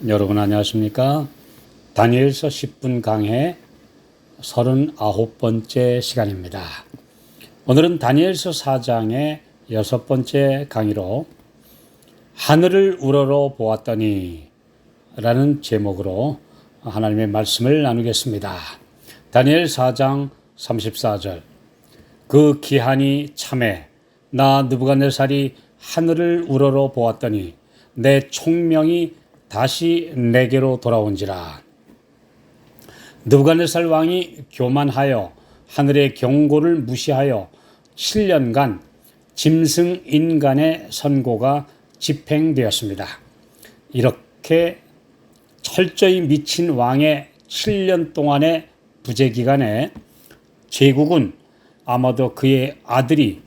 여러분 안녕하십니까? 다니엘서 10분 강해 39번째 시간입니다. 오늘은 다니엘서 4장의 6번째 강의로 하늘을 우러러 보았더니 라는 제목으로 하나님의 말씀을 나누겠습니다. 다니엘 4장 34절 그 기한이 참에 나 느부갓네살이 하늘을 우러러 보았더니 내 총명이 다시 내게로 돌아온지라. 느부갓네살 왕이 교만하여 하늘의 경고를 무시하여 7년간 짐승 인간의 선고가 집행되었습니다. 이렇게 철저히 미친 왕의 7년 동안의 부재 기간에 제국은 아마도 그의 아들이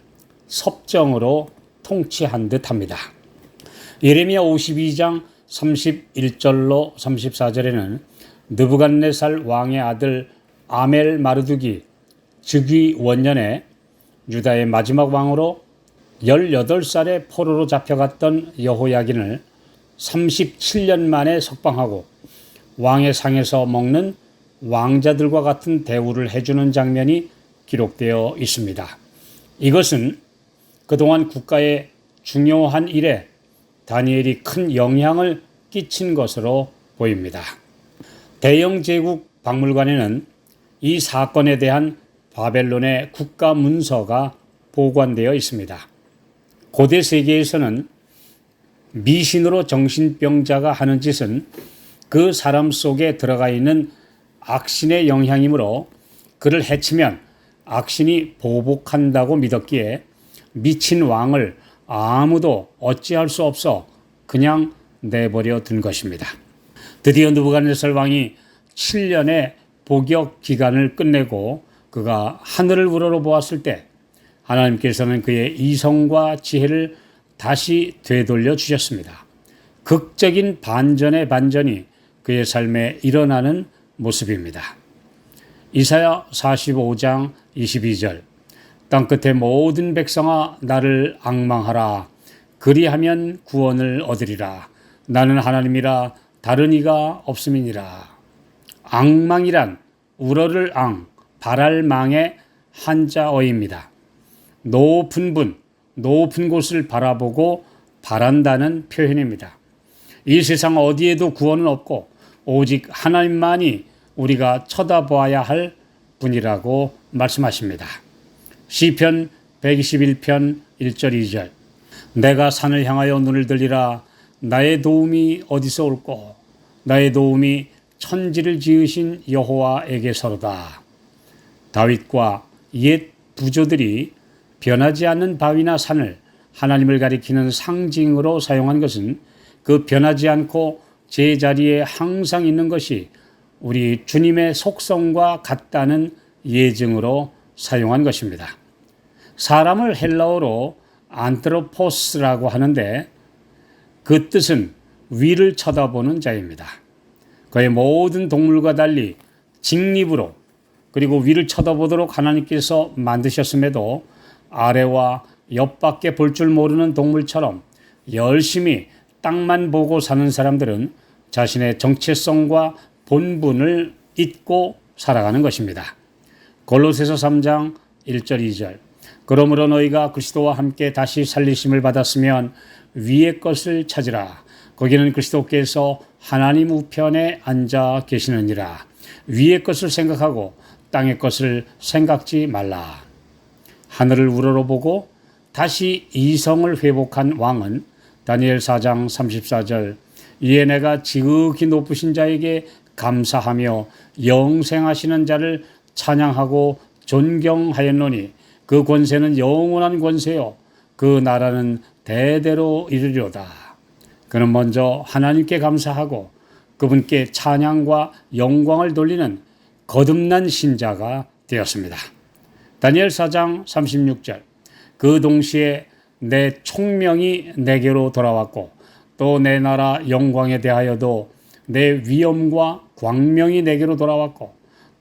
섭정으로 통치한 듯합니다. 예레미야 52장 31절로 34절에는 느부갓네살 왕의 아들 아멜 마르둑이 즉위 원년에 유다의 마지막 왕으로 18살에 포로로 잡혀갔던 여호야긴을 37년 만에 석방하고 왕의 상에서 먹는 왕자들과 같은 대우를 해주는 장면이 기록되어 있습니다. 이것은 그동안 국가의 중요한 일에 다니엘이 큰 영향을 끼친 것으로 보입니다. 대영 제국 박물관에는 이 사건에 대한 바벨론의 국가 문서가 보관되어 있습니다. 고대 세계에서는 미신으로 정신병자가 하는 짓은 그 사람 속에 들어가 있는 악신의 영향이므로 그를 해치면 악신이 보복한다고 믿었기에 미친 왕을 아무도 어찌할 수 없어 그냥 내버려 둔 것입니다. 드디어 느부갓네살 왕이 7년의 복역 기간을 끝내고 그가 하늘을 우러러 보았을 때 하나님께서는 그의 이성과 지혜를 다시 되돌려 주셨습니다. 극적인 반전의 반전이 그의 삶에 일어나는 모습입니다. 이사야 45장 22절 땅끝의 모든 백성아 나를 앙망하라. 그리하면 구원을 얻으리라. 나는 하나님이라 다른 이가 없음이니라. 앙망이란 우러를 앙, 바랄 망의 한자어입니다. 높은 분, 높은 곳을 바라보고 바란다는 표현입니다. 이 세상 어디에도 구원은 없고 오직 하나님만이 우리가 쳐다보아야 할 분이라고 말씀하십니다. 시편 121편 1절 2절 내가 산을 향하여 눈을 들리라. 나의 도움이 어디서 올꼬. 나의 도움이 천지를 지으신 여호와에게서로다. 다윗과 옛 부조들이 변하지 않는 바위나 산을 하나님을 가리키는 상징으로 사용한 것은 그 변하지 않고 제자리에 항상 있는 것이 우리 주님의 속성과 같다는 예증으로 사용한 것입니다. 사람을 헬라어로 안트로포스라고 하는데 그 뜻은 위를 쳐다보는 자입니다. 그의 모든 동물과 달리 직립으로 그리고 위를 쳐다보도록 하나님께서 만드셨음에도 아래와 옆밖에 볼 줄 모르는 동물처럼 열심히 땅만 보고 사는 사람들은 자신의 정체성과 본분을 잊고 살아가는 것입니다. 골로새서 3장 1절 2절 그러므로 너희가 그리스도와 함께 다시 살리심을 받았으면 위의 것을 찾으라. 거기는 그리스도께서 하나님 우편에 앉아 계시느니라. 위의 것을 생각하고 땅의 것을 생각지 말라. 하늘을 우러러보고 다시 이성을 회복한 왕은 다니엘 4장 34절 이에 내가 지극히 높으신 자에게 감사하며 영생하시는 자를 찬양하고 존경하였노니 그 권세는 영원한 권세요 그 나라는 대대로 이르리로다. 그는 먼저 하나님께 감사하고 그분께 찬양과 영광을 돌리는 거듭난 신자가 되었습니다. 다니엘 4장 36절 그 동시에 내 총명이 내게로 돌아왔고 또 내 나라 영광에 대하여도 내 위엄과 광명이 내게로 돌아왔고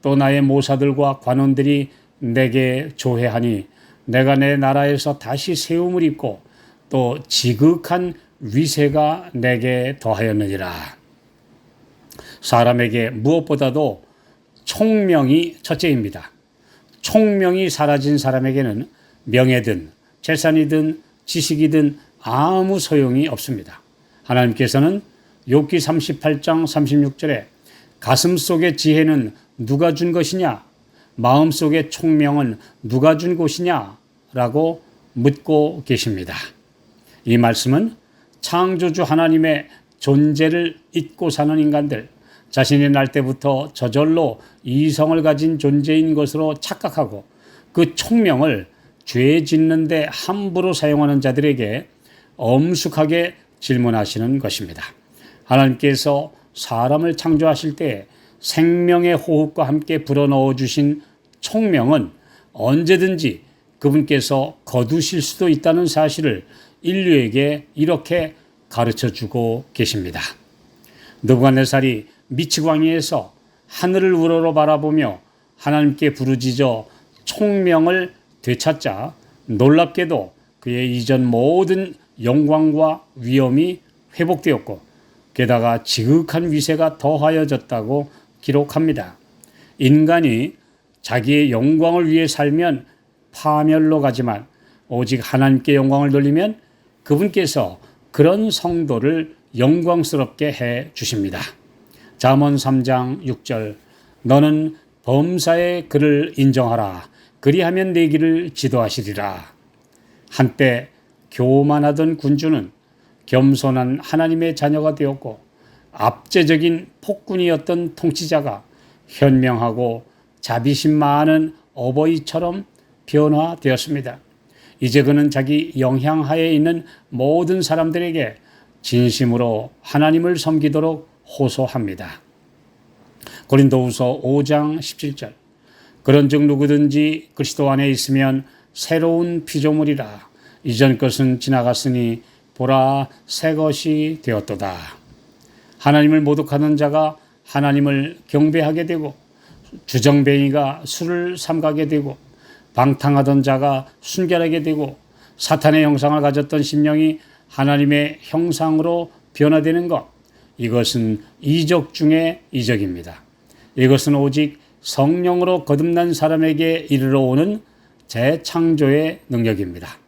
또 나의 모사들과 관원들이 내게 조회하니 내가 내 나라에서 다시 세움을 입고 또 지극한 위세가 내게 더하였느니라. 사람에게 무엇보다도 총명이 첫째입니다. 총명이 사라진 사람에게는 명예든 재산이든 지식이든 아무 소용이 없습니다. 하나님께서는 욥기 38장 36절에 가슴 속의 지혜는 누가 준 것이냐? 마음 속의 총명은 누가 준 것이냐? 라고 묻고 계십니다. 이 말씀은 창조주 하나님의 존재를 잊고 사는 인간들, 자신이 날 때부터 저절로 이성을 가진 존재인 것으로 착각하고 그 총명을 죄 짓는 데 함부로 사용하는 자들에게 엄숙하게 질문하시는 것입니다. 하나님께서 사람을 창조하실 때 생명의 호흡과 함께 불어넣어 주신 총명은 언제든지 그분께서 거두실 수도 있다는 사실을 인류에게 이렇게 가르쳐 주고 계십니다. 느부갓네살이 미치광이에서 하늘을 우러러 바라보며 하나님께 부르짖어 총명을 되찾자 놀랍게도 그의 이전 모든 영광과 위엄이 회복되었고 게다가 지극한 위세가 더하여졌다고 기록합니다. 인간이 자기의 영광을 위해 살면 파멸로 가지만 오직 하나님께 영광을 돌리면 그분께서 그런 성도를 영광스럽게 해 주십니다. 잠언 3장 6절 너는 범사의 그를 인정하라. 그리하면 내 길을 지도하시리라. 한때 교만하던 군주는 겸손한 하나님의 자녀가 되었고 압제적인 폭군이었던 통치자가 현명하고 자비심 많은 어버이처럼 변화되었습니다. 이제 그는 자기 영향하에 있는 모든 사람들에게 진심으로 하나님을 섬기도록 호소합니다. 고린도후서 5장 17절 그런즉 누구든지 그리스도 안에 있으면 새로운 피조물이라. 이전 것은 지나갔으니 보라 새 것이 되었도다. 하나님을 모독하는 자가 하나님을 경배하게 되고 주정뱅이가 술을 삼가게 되고 방탕하던 자가 순결하게 되고 사탄의 형상을 가졌던 심령이 하나님의 형상으로 변화되는 것, 이것은 이적 중의 이적입니다. 이것은 오직 성령으로 거듭난 사람에게 이르러 오는 재창조의 능력입니다.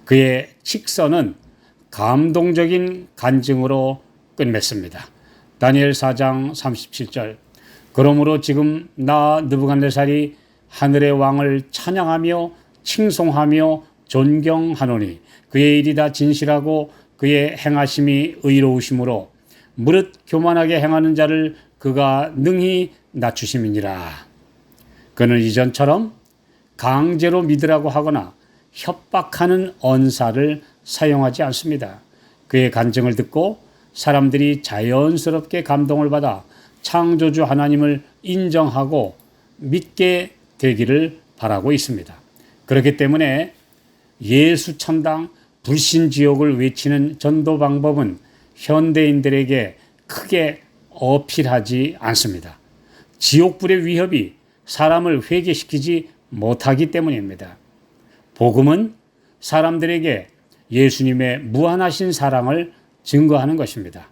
그의 직선은 감동적인 간증으로 끝맺습니다. 다니엘 4장 37절 그러므로 지금 나 느부갓네살이 하늘의 왕을 찬양하며 칭송하며 존경하노니 그의 일이 다 진실하고 그의 행하심이 의로우심으로 무릇 교만하게 행하는 자를 그가 능히 낮추심이니라. 그는 이전처럼 강제로 믿으라고 하거나 협박하는 언사를 사용하지 않습니다. 그의 간증을 듣고 사람들이 자연스럽게 감동을 받아 창조주 하나님을 인정하고 믿게 되기를 바라고 있습니다. 그렇기 때문에 예수 천당 불신지옥을 외치는 전도 방법은 현대인들에게 크게 어필하지 않습니다. 지옥불의 위협이 사람을 회개시키지 못하기 때문입니다. 복음은 사람들에게 예수님의 무한하신 사랑을 증거하는 것입니다.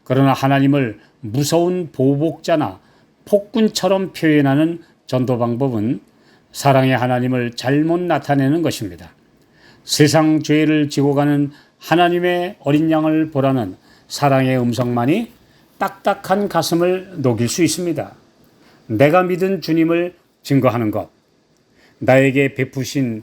그러나 하나님을 무서운 보복자나 폭군처럼 표현하는 전도 방법은 사랑의 하나님을 잘못 나타내는 것입니다. 세상 죄를 지고 가는 하나님의 어린 양을 보라는 사랑의 음성만이 딱딱한 가슴을 녹일 수 있습니다. 내가 믿은 주님을 증거하는 것, 나에게 베푸신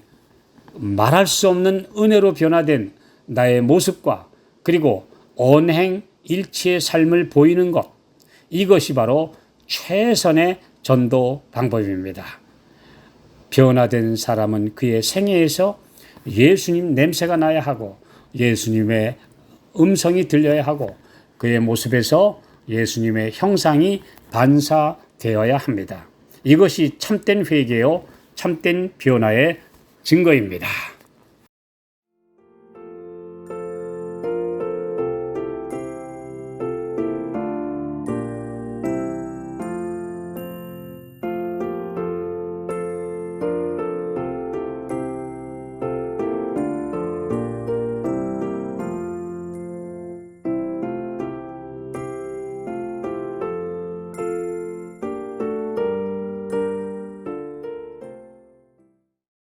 말할 수 없는 은혜로 변화된 나의 모습과 그리고 언행일치의 삶을 보이는 것, 이것이 바로 최선의 전도 방법입니다. 변화된 사람은 그의 생애에서 예수님 냄새가 나야 하고 예수님의 음성이 들려야 하고 그의 모습에서 예수님의 형상이 반사되어야 합니다. 이것이 참된 회개요, 참된 변화의 증거입니다.